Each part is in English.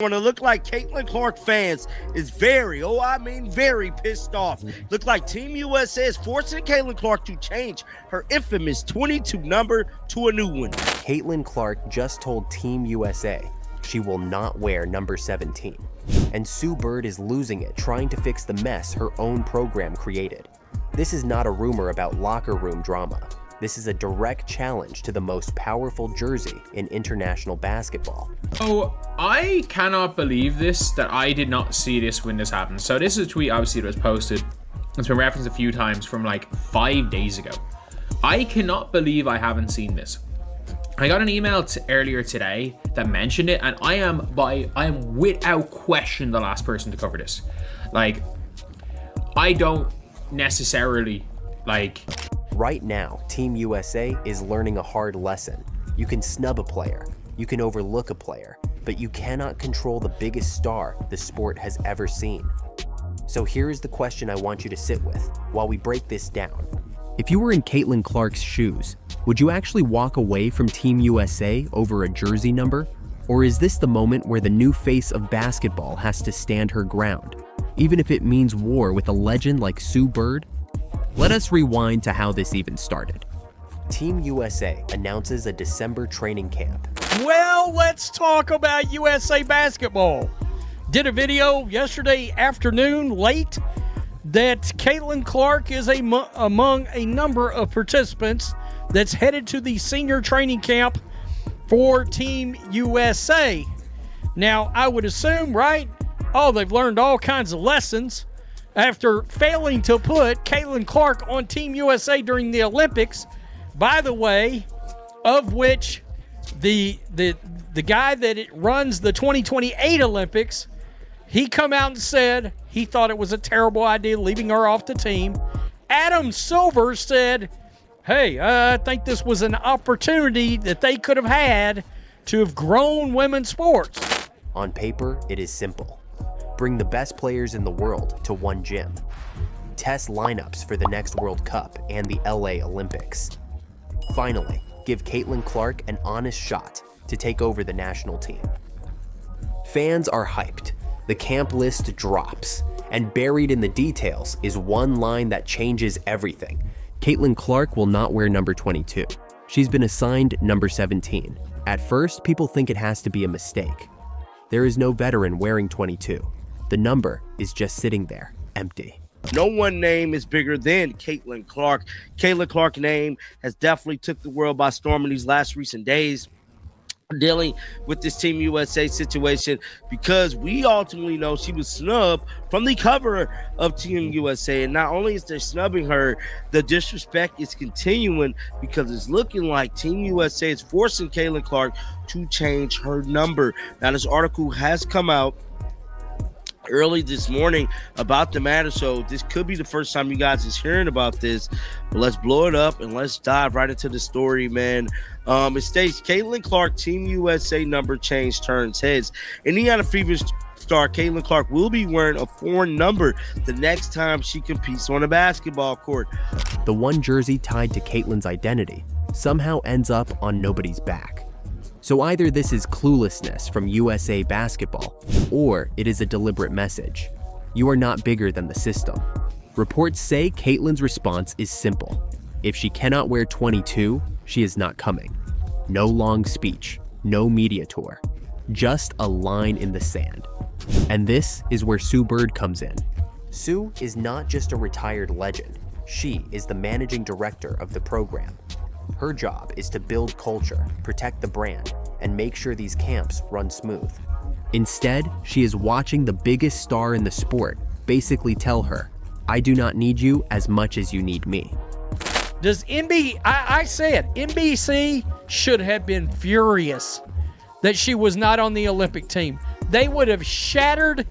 When it looked like Caitlin Clark fans is very pissed off. Looked like Team USA is forcing Caitlin Clark to change her infamous 22 number to a new one. Caitlin Clark just told Team USA she will not wear number 17. And Sue Bird is losing it trying to fix the mess her own program created. This is not a rumor about locker room drama. This is a direct challenge to the most powerful jersey in international basketball. Oh, I cannot believe this, that I did not see this when this happened. So this is a tweet, obviously, that was posted. It's been referenced a few times from like 5 days ago. I cannot believe I haven't seen this. I got an email earlier today that mentioned it, and I am without question the last person to cover this. Like, I don't necessarily like... Right now, Team USA is learning a hard lesson. You can snub a player, you can overlook a player, but you cannot control the biggest star the sport has ever seen. So here is the question I want you to sit with while we break this down. If you were in Caitlin Clark's shoes, would you actually walk away from Team USA over a jersey number? Or is this the moment where the new face of basketball has to stand her ground, even if it means war with a legend like Sue Bird? Let us rewind to how this even started. Team USA announces a December training camp. Well, let's talk about USA basketball. Did a video yesterday afternoon late that Caitlin Clark is among a number of participants that's headed to the senior training camp for Team USA. Now, I would assume, right? Oh, they've learned all kinds of lessons after failing to put Caitlin Clark on Team USA during the Olympics, by the way, of which the guy that runs the 2028 Olympics, he come out and said he thought it was a terrible idea leaving her off the team. Adam Silver said, hey, I think this was an opportunity that they could have had to have grown women's sports. On paper, it is simple. Bring the best players in the world to one gym. Test lineups for the next World Cup and the LA Olympics. Finally, give Caitlin Clark an honest shot to take over the national team. Fans are hyped. The camp list drops. And buried in the details is one line that changes everything. Caitlin Clark will not wear number 22. She's been assigned number 17. At first, people think it has to be a mistake. There is no veteran wearing 22. The number is just sitting there, empty. No one name is bigger than Caitlin Clark. Caitlin Clark's name has definitely took the world by storm in these last recent days, dealing with this Team USA situation, because we ultimately know she was snubbed from the cover of Team USA. And not only is they snubbing her, the disrespect is continuing, because it's looking like Team USA is forcing Caitlin Clark to change her number. Now, this article has come out early this morning about the matter, so this could be the first time you guys is hearing about this, but let's blow it up and let's dive right into the story, man. It states Caitlin Clark Team USA number change turns heads. Indiana Fever star Caitlin Clark will be wearing a foreign number the next time she competes on a basketball court. The one jersey tied to Caitlin's identity somehow ends up on nobody's back. So either this is cluelessness from USA basketball, or it is a deliberate message. You are not bigger than the system. Reports say Caitlin's response is simple. If she cannot wear 22, she is not coming. No long speech, no media tour, just a line in the sand. And this is where Sue Bird comes in. Sue is not just a retired legend. She is the managing director of the program. Her job is to build culture, protect the brand, and make sure these camps run smooth. Instead, she is watching the biggest star in the sport basically tell her, I do not need you as much as you need me. Does I said NBC should have been furious that she was not on the Olympic team. They might have shattered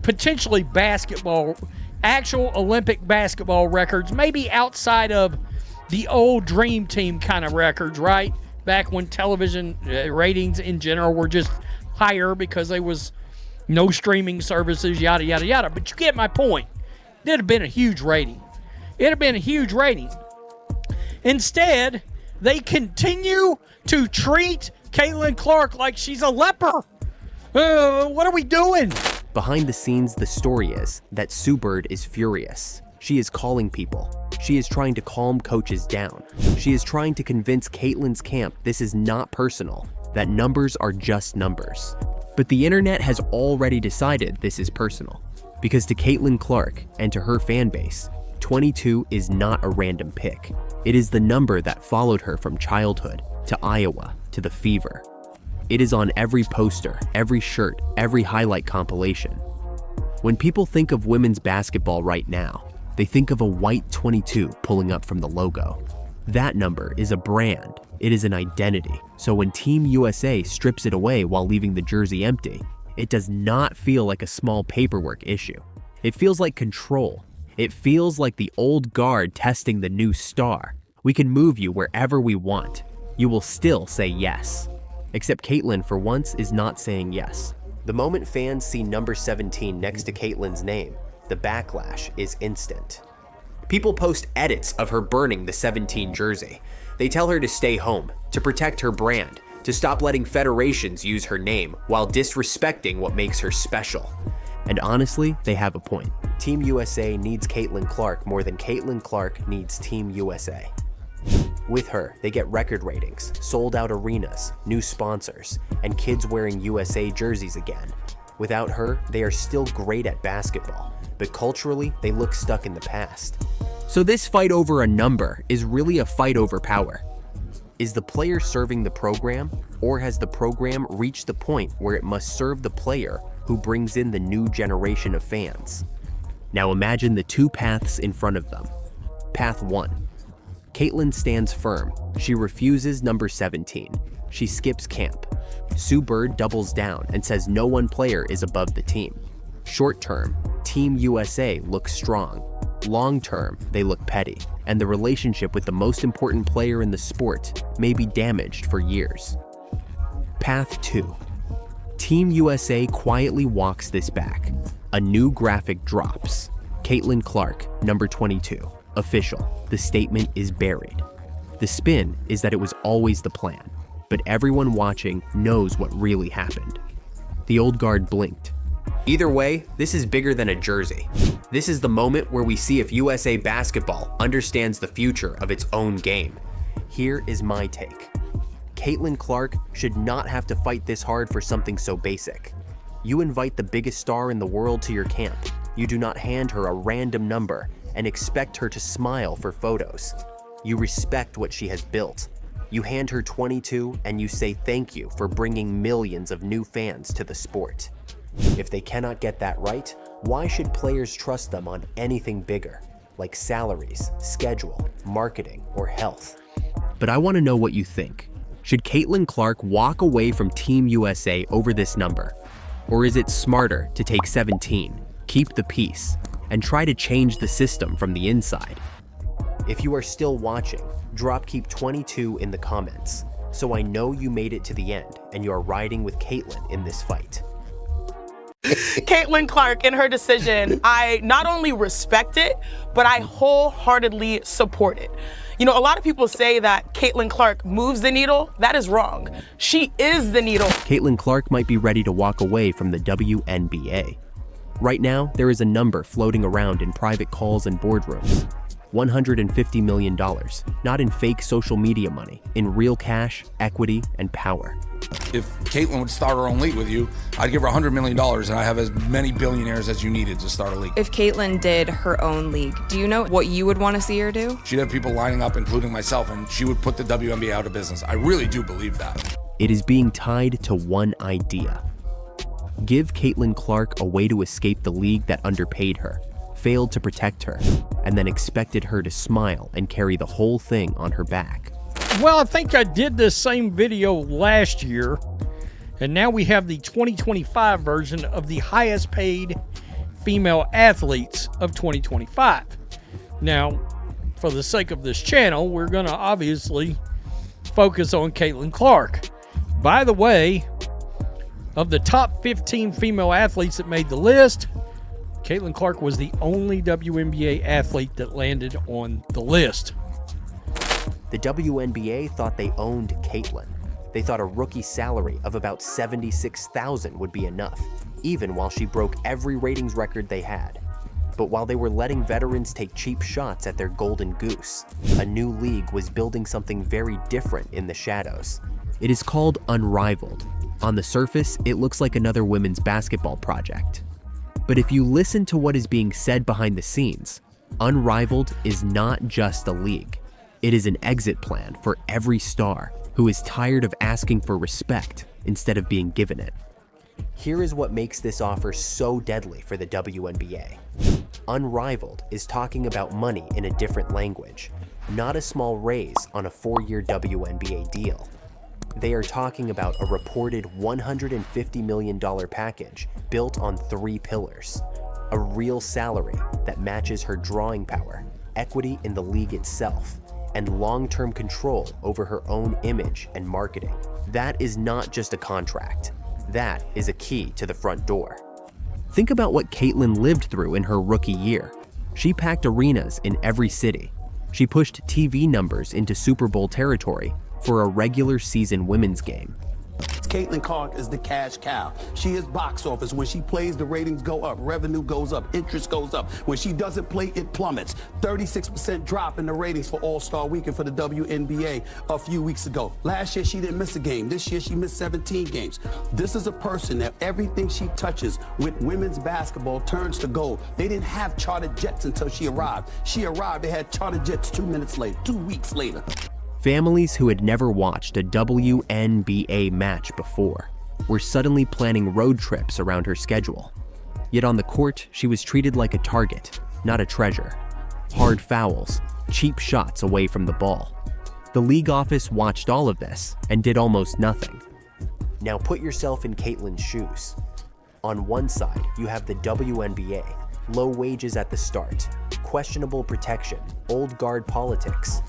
potentially actual Olympic basketball records, maybe outside of the old Dream Team kind of records, right? Back when television ratings in general were just higher because there was no streaming services, yada, yada, yada. But you get my point. It'd have been a huge rating. Instead, they continue to treat Caitlin Clark like she's a leper. What are we doing? Behind the scenes, the story is that Sue Bird is furious. She is calling people. She is trying to calm coaches down. She is trying to convince Caitlin's camp this is not personal, that numbers are just numbers. But the internet has already decided this is personal, because to Caitlin Clark and to her fan base, 22 is not a random pick. It is the number that followed her from childhood to Iowa to the Fever. It is on every poster, every shirt, every highlight compilation. When people think of women's basketball right now, they think of a white 22 pulling up from the logo. That number is a brand. It is an identity. So when Team USA strips it away while leaving the jersey empty, it does not feel like a small paperwork issue. It feels like control. It feels like the old guard testing the new star. We can move you wherever we want. You will still say yes. Except Caitlin, for once, is not saying yes. The moment fans see number 17 next to Caitlin's name, the backlash is instant. People post edits of her burning the 17 jersey. They tell her to stay home, to protect her brand, to stop letting federations use her name while disrespecting what makes her special. And honestly, they have a point. Team USA needs Caitlin Clark more than Caitlin Clark needs Team USA. With her, they get record ratings, sold out arenas, new sponsors, and kids wearing USA jerseys again. Without her, they are still great at basketball, but culturally, they look stuck in the past. So this fight over a number is really a fight over power. Is the player serving the program, or has the program reached the point where it must serve the player who brings in the new generation of fans? Now imagine the two paths in front of them. Path 1. Caitlin stands firm. She refuses number 17. She skips camp. Sue Bird doubles down and says no one player is above the team. Short term, Team USA looks strong. Long term, they look petty, and the relationship with the most important player in the sport may be damaged for years. Path 2. Team USA quietly walks this back. A new graphic drops. Caitlin Clark, number 22. Official. The statement is buried. The spin is that it was always the plan, but everyone watching knows what really happened. The old guard blinked. Either way, this is bigger than a jersey. This is the moment where we see if USA Basketball understands the future of its own game. Here is my take. Caitlin Clark should not have to fight this hard for something so basic. You invite the biggest star in the world to your camp. You do not hand her a random number and expect her to smile for photos. You respect what she has built. You hand her 22 and you say thank you for bringing millions of new fans to the sport. If they cannot get that right, why should players trust them on anything bigger, like salaries, schedule, marketing, or health? But I want to know what you think. Should Caitlin Clark walk away from Team USA over this number? Or is it smarter to take 17, keep the peace, and try to change the system from the inside? If you are still watching, drop keep 22 in the comments, so I know you made it to the end and you are riding with Caitlin in this fight. Caitlin Clark and her decision, I not only respect it, but I wholeheartedly support it. You know, a lot of people say that Caitlin Clark moves the needle. That is wrong. She is the needle. Caitlin Clark might be ready to walk away from the WNBA. Right now, there is a number floating around in private calls and boardrooms. $150 million, not in fake social media money, in real cash, equity, and power. If Caitlin would start her own league with you, I'd give her $100 million and I have as many billionaires as you needed to start a league. If Caitlin did her own league, do you know what you would want to see her do? She'd have people lining up, including myself, and she would put the WNBA out of business. I really do believe that. It is being tied to one idea. Give Caitlin Clark a way to escape the league that underpaid her, failed to protect her, and then expected her to smile and carry the whole thing on her back. Well, I think I did this same video last year, and now we have the 2025 version of the highest paid female athletes of 2025. Now, for the sake of this channel, we're going to obviously focus on Caitlin Clark. By the way, of the top 15 female athletes that made the list, Caitlin Clark was the only WNBA athlete that landed on the list. The WNBA thought they owned Caitlin. They thought a rookie salary of about $76,000 would be enough, even while she broke every ratings record they had. But while they were letting veterans take cheap shots at their golden goose, a new league was building something very different in the shadows. It is called Unrivaled. On the surface, it looks like another women's basketball project. But if you listen to what is being said behind the scenes, Unrivaled is not just a league. It is an exit plan for every star who is tired of asking for respect instead of being given it. Here is what makes this offer so deadly for the WNBA. Unrivaled is talking about money in a different language, not a small raise on a 4-year WNBA deal. They are talking about a reported $150 million package built on 3 pillars. A real salary that matches her drawing power, equity in the league itself, and long-term control over her own image and marketing. That is not just a contract. That is a key to the front door. Think about what Caitlin lived through in her rookie year. She packed arenas in every city. She pushed TV numbers into Super Bowl territory for a regular season women's game. Caitlin Clark is the cash cow. She is box office. When she plays, the ratings go up, revenue goes up, interest goes up. When she doesn't play, it plummets. 36% drop in the ratings for All-Star Weekend for the WNBA a few weeks ago. Last year, she didn't miss a game. This year, she missed 17 games. This is a person that everything she touches with women's basketball turns to gold. They didn't have chartered jets until she arrived. She arrived, they had chartered jets 2 weeks later. Families who had never watched a WNBA match before were suddenly planning road trips around her schedule. Yet on the court, she was treated like a target, not a treasure. Hard fouls, cheap shots away from the ball. The league office watched all of this and did almost nothing. Now put yourself in Caitlin's shoes. On one side, you have the WNBA, low wages at the start, questionable protection, old guard politics.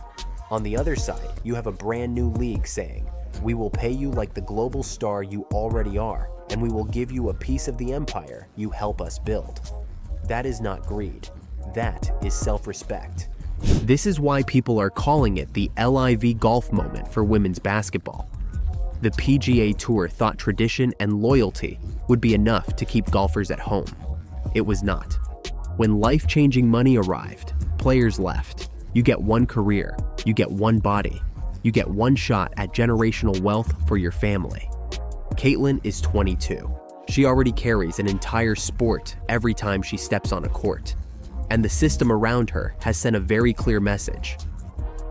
On the other side, you have a brand new league saying, we will pay you like the global star you already are, and we will give you a piece of the empire you help us build. That is not greed. That is self-respect. This is why people are calling it the LIV golf moment for women's basketball. The PGA Tour thought tradition and loyalty would be enough to keep golfers at home. It was not. When life-changing money arrived, players left. You get one career, you get one body, you get one shot at generational wealth for your family. Caitlin is 22. She already carries an entire sport every time she steps on a court. And the system around her has sent a very clear message.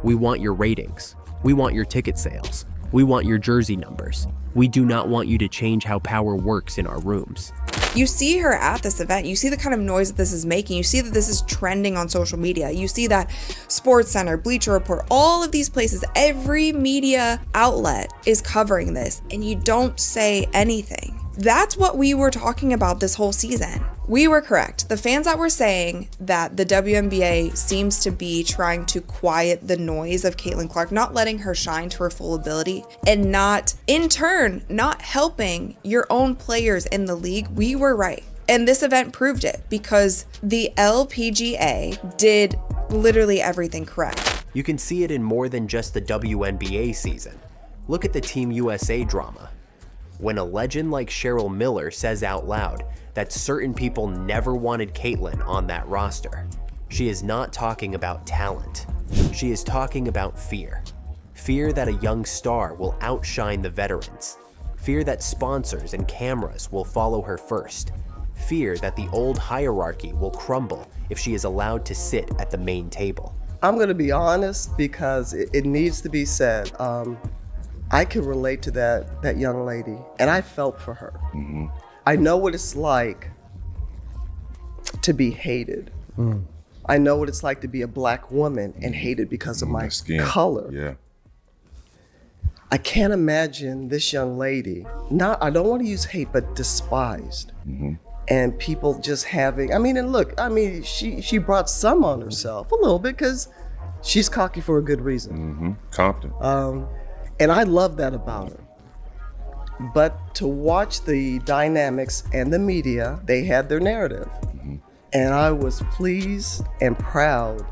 We want your ratings. We want your ticket sales. We want your jersey numbers. We do not want you to change how power works in our rooms. You see her at this event, you see the kind of noise that this is making, you see that this is trending on social media, you see that SportsCenter, Bleacher Report, all of these places, every media outlet is covering this, and you don't say anything. That's what we were talking about this whole season. We were correct. The fans that were saying that the WNBA seems to be trying to quiet the noise of Caitlin Clark, not letting her shine to her full ability, and not, in turn, not helping your own players in the league, we were right. And this event proved it because the LPGA did literally everything correct. You can see it in more than just the WNBA season. Look at the Team USA drama. When a legend like Cheryl Miller says out loud that certain people never wanted Caitlin on that roster, she is not talking about talent. She is talking about fear. Fear that a young star will outshine the veterans. Fear that sponsors and cameras will follow her first. Fear that the old hierarchy will crumble if she is allowed to sit at the main table. I'm going to be honest because it needs to be said. I can relate to that young lady, and I felt for her. Mm-hmm. I know what it's like to be hated. I know what it's like to be a black woman and hated because of my skin color. Yeah. I can't imagine this young lady, I don't want to use hate, but despised. Mm-hmm. And people just having, she brought some on herself a little bit because she's cocky for a good reason. Mm-hmm. Confident. And I love that about her. But to watch the dynamics and the media, they had their narrative. Mm-hmm. And I was pleased and proud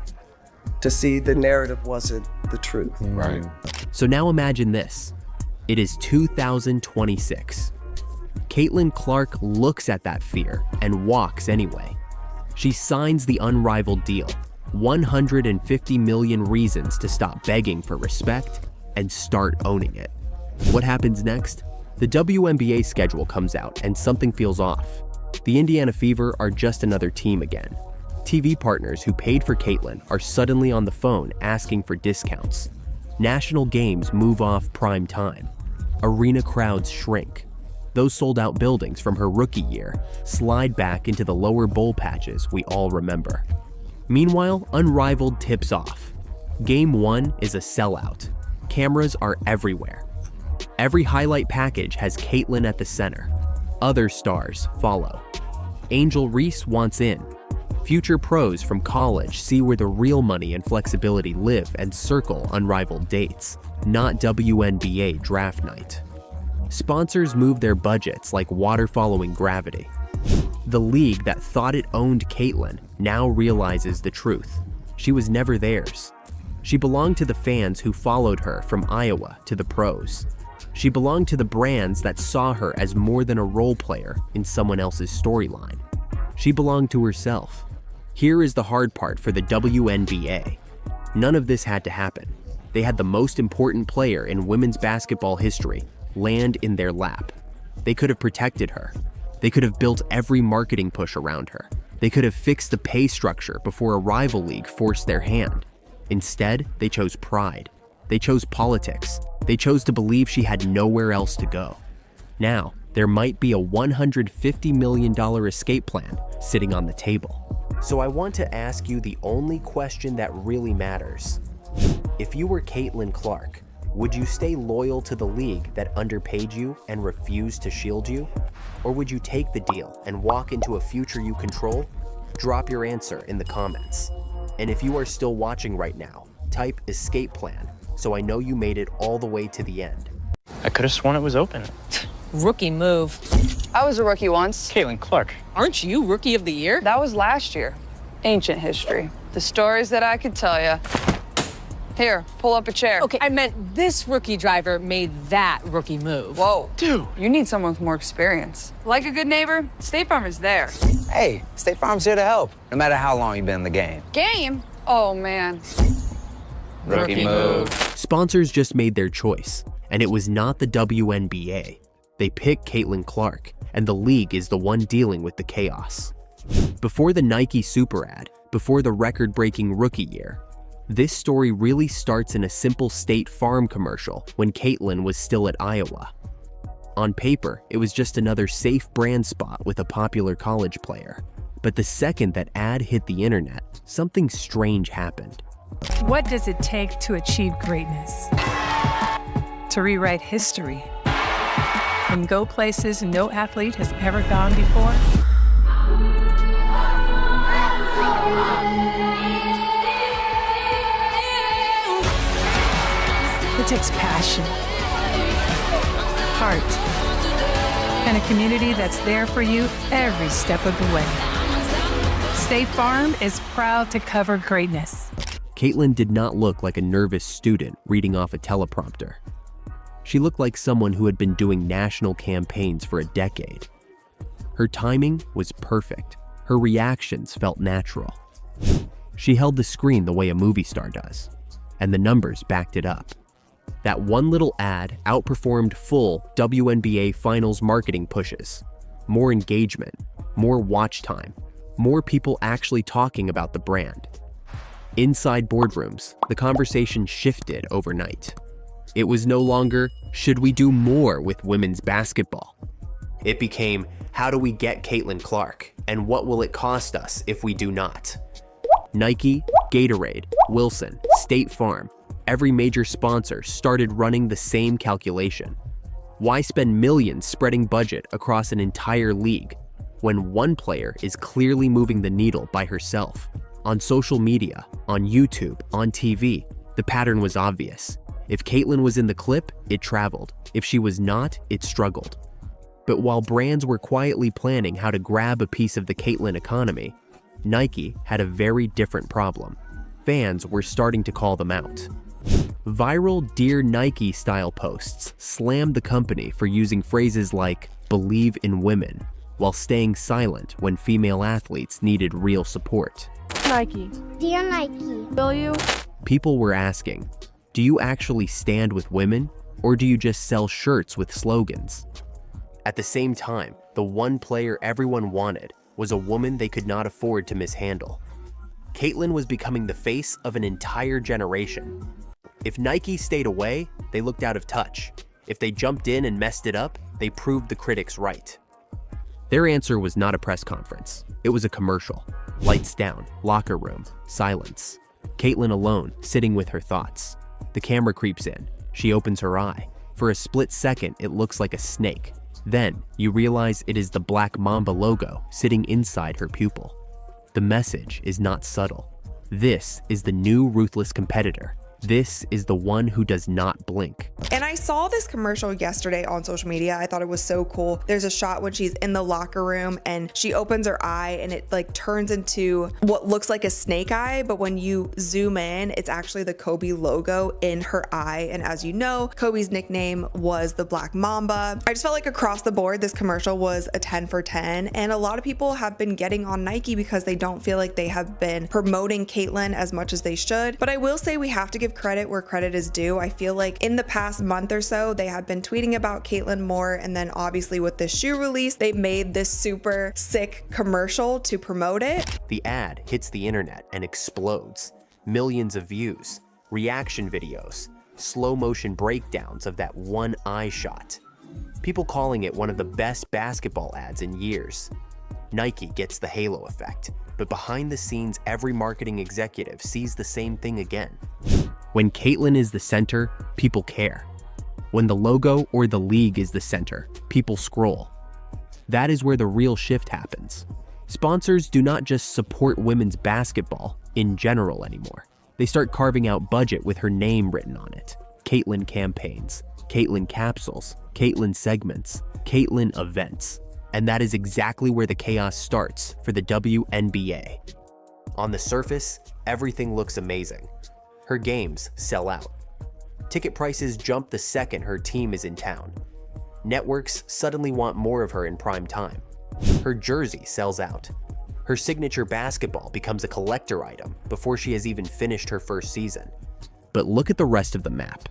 to see the narrative wasn't the truth. Right. So now imagine this. It is 2026. Caitlin Clark looks at that fear and walks anyway. She signs the unrivaled deal, 150 million reasons to stop begging for respect and start owning it. What happens next? The WNBA schedule comes out and something feels off. The Indiana Fever are just another team again. TV partners who paid for Caitlin are suddenly on the phone asking for discounts. National games move off prime time. Arena crowds shrink. Those sold-out buildings from her rookie year slide back into the lower bowl patches we all remember. Meanwhile, Unrivaled tips off. Game 1 is a sellout. Cameras are everywhere. Every highlight package has Caitlin at the center. Other stars follow. Angel Reese wants in. Future pros from college see where the real money and flexibility live and circle Unrivaled dates, not WNBA draft night. Sponsors move their budgets like water following gravity. The league that thought it owned Caitlin now realizes the truth. She was never theirs. She belonged to the fans who followed her from Iowa to the pros. She belonged to the brands that saw her as more than a role player in someone else's storyline. She belonged to herself. Here is the hard part for the WNBA. None of this had to happen. They had the most important player in women's basketball history land in their lap. They could have protected her. They could have built every marketing push around her. They could have fixed the pay structure before a rival league forced their hand. Instead, they chose pride. They chose politics. They chose to believe she had nowhere else to go. Now, there might be a $150 million escape plan sitting on the table. So I want to ask you the only question that really matters. If you were Caitlin Clark, would you stay loyal to the league that underpaid you and refused to shield you? Or would you take the deal and walk into a future you control? Drop your answer in the comments. And if you are still watching right now, type escape plan so I know you made it all the way to the end. I could have sworn it was open. Rookie move. I was a rookie once. Caitlin Clark. Aren't you Rookie of the Year? That was last year. Ancient history. The stories that I could tell you. Here, pull up a chair. Okay, I meant this rookie driver made that rookie move. Whoa. Dude. You need someone with more experience. Like a good neighbor, State Farm is there. Hey, State Farm's here to help, no matter how long you've been in the game. Game? Oh, man. Rookie move. Sponsors just made their choice, and it was not the WNBA. They picked Caitlin Clark, and the league is the one dealing with the chaos. Before the Nike Super ad, before the record-breaking rookie year, this story really starts in a simple State Farm commercial when Caitlin was still at Iowa. On paper, it was just another safe brand spot with a popular college player. But the second that ad hit the internet, something strange happened. What does it take to achieve greatness? To rewrite history and go places no athlete has ever gone before? It takes passion, heart, and a community that's there for you every step of the way. State Farm is proud to cover greatness. Caitlin did not look like a nervous student reading off a teleprompter. She looked like someone who had been doing national campaigns for a decade. Her timing was perfect. Her reactions felt natural. She held the screen the way a movie star does, and the numbers backed it up. That one little ad outperformed full WNBA Finals marketing pushes. More engagement, more watch time, more people actually talking about the brand. Inside boardrooms, the conversation shifted overnight. It was no longer, should we do more with women's basketball? It became, how do we get Caitlin Clark, and what will it cost us if we do not? Nike, Gatorade, Wilson, State Farm, every major sponsor started running the same calculation. Why spend millions spreading budget across an entire league when one player is clearly moving the needle by herself? On social media, on YouTube, on TV, the pattern was obvious. If Caitlin was in the clip, it traveled. If she was not, it struggled. But while brands were quietly planning how to grab a piece of the Caitlin economy, Nike had a very different problem. Fans were starting to call them out. Viral Dear Nike style posts slammed the company for using phrases like "believe in women" while staying silent when female athletes needed real support. Nike. Dear Nike. Will you? People were asking, do you actually stand with women, or do you just sell shirts with slogans? At the same time, the one player everyone wanted was a woman they could not afford to mishandle. Caitlyn was becoming the face of an entire generation. If Nike stayed away, they looked out of touch. If they jumped in and messed it up, they proved the critics right. Their answer was not a press conference. It was a commercial. Lights down, locker room, silence. Caitlyn alone, sitting with her thoughts. The camera creeps in. She opens her eye. For a split second, it looks like a snake. Then, you realize it is the Black Mamba logo sitting inside her pupil. The message is not subtle. This is the new ruthless competitor. This is the one who does not blink. And I saw this commercial yesterday on social media. I thought it was so cool. There's a shot when she's in the locker room and she opens her eye and it like turns into what looks like a snake eye, but when you zoom in, it's actually the Kobe logo in her eye. And as you know, Kobe's nickname was the Black Mamba. I just felt like across the board, this commercial was a 10 for 10. And a lot of people have been getting on Nike because they don't feel like they have been promoting Caitlyn as much as they should. But I will say we have to give credit where credit is due. I feel like in the past month or so, they have been tweeting about Caitlyn more. And then obviously with this shoe release, they made this super sick commercial to promote it. The ad hits the internet and explodes. Millions of views, reaction videos, slow motion breakdowns of that one eye shot. People calling it one of the best basketball ads in years. Nike gets the halo effect, but behind the scenes, every marketing executive sees the same thing again. When Caitlyn is the center, people care. When the logo or the league is the center, people scroll. That is where the real shift happens. Sponsors do not just support women's basketball in general anymore. They start carving out budget with her name written on it. Caitlyn campaigns, Caitlyn capsules, Caitlyn segments, Caitlyn events. And that is exactly where the chaos starts for the WNBA. On the surface, everything looks amazing. Her games sell out. Ticket prices jump the second her team is in town. Networks suddenly want more of her in prime time. Her jersey sells out. Her signature basketball becomes a collector item before she has even finished her first season. But look at the rest of the map.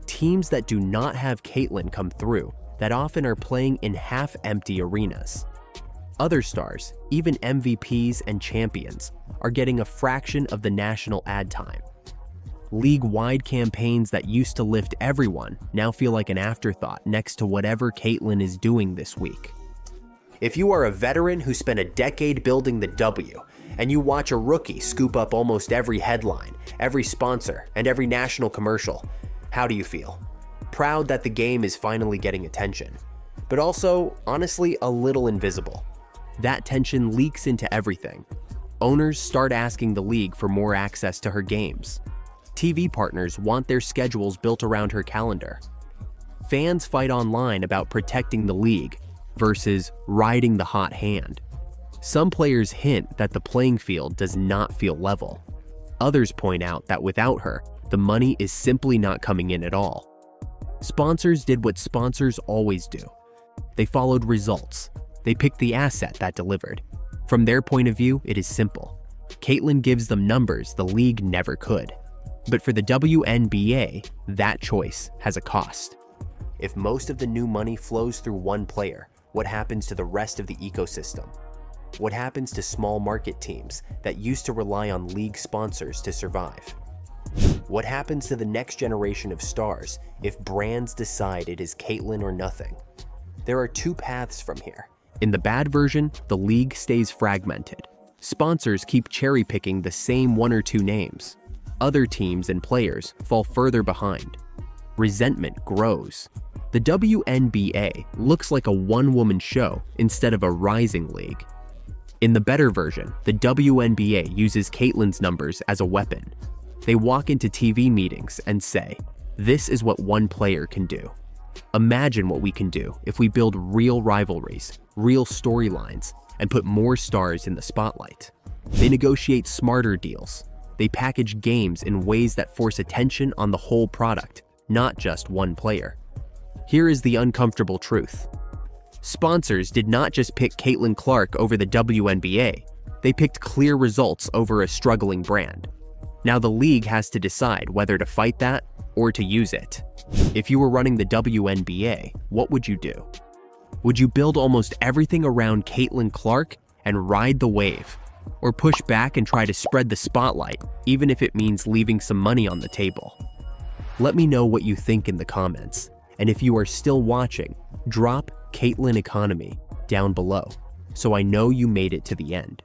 Teams that do not have Caitlyn come through that often are playing in half-empty arenas. Other stars, even MVPs and champions, are getting a fraction of the national ad time. League-wide campaigns that used to lift everyone now feel like an afterthought next to whatever Caitlyn is doing this week. If you are a veteran who spent a decade building the W, and you watch a rookie scoop up almost every headline, every sponsor, and every national commercial, how do you feel? Proud that the game is finally getting attention, but also, honestly, a little invisible. That tension leaks into everything. Owners start asking the league for more access to her games. TV partners want their schedules built around her calendar. Fans fight online about protecting the league versus riding the hot hand. Some players hint that the playing field does not feel level. Others point out that without her, the money is simply not coming in at all. Sponsors did what sponsors always do. They followed results. They picked the asset that delivered. From their point of view, it is simple. Caitlyn gives them numbers the league never could. But for the WNBA, that choice has a cost. If most of the new money flows through one player, what happens to the rest of the ecosystem? What happens to small market teams that used to rely on league sponsors to survive? What happens to the next generation of stars if brands decide it is Caitlyn or nothing? There are two paths from here. In the bad version, the league stays fragmented. Sponsors keep cherry-picking the same one or two names. Other teams and players fall further behind. Resentment grows. The WNBA looks like a one-woman show instead of a rising league. In the better version, the WNBA uses Caitlyn's numbers as a weapon. They walk into TV meetings and say, "This is what one player can do. Imagine what we can do if we build real rivalries, real storylines, and put more stars in the spotlight." They negotiate smarter deals. They package games in ways that force attention on the whole product, not just one player. Here is the uncomfortable truth. Sponsors did not just pick Caitlin Clark over the WNBA. They picked clear results over a struggling brand. Now the league has to decide whether to fight that or to use it. If you were running the WNBA, what would you do? Would you build almost everything around Caitlin Clark and ride the wave? Or push back and try to spread the spotlight, even if it means leaving some money on the table? Let me know what you think in the comments. And if you are still watching, drop Caitlin Economy down below, so I know you made it to the end.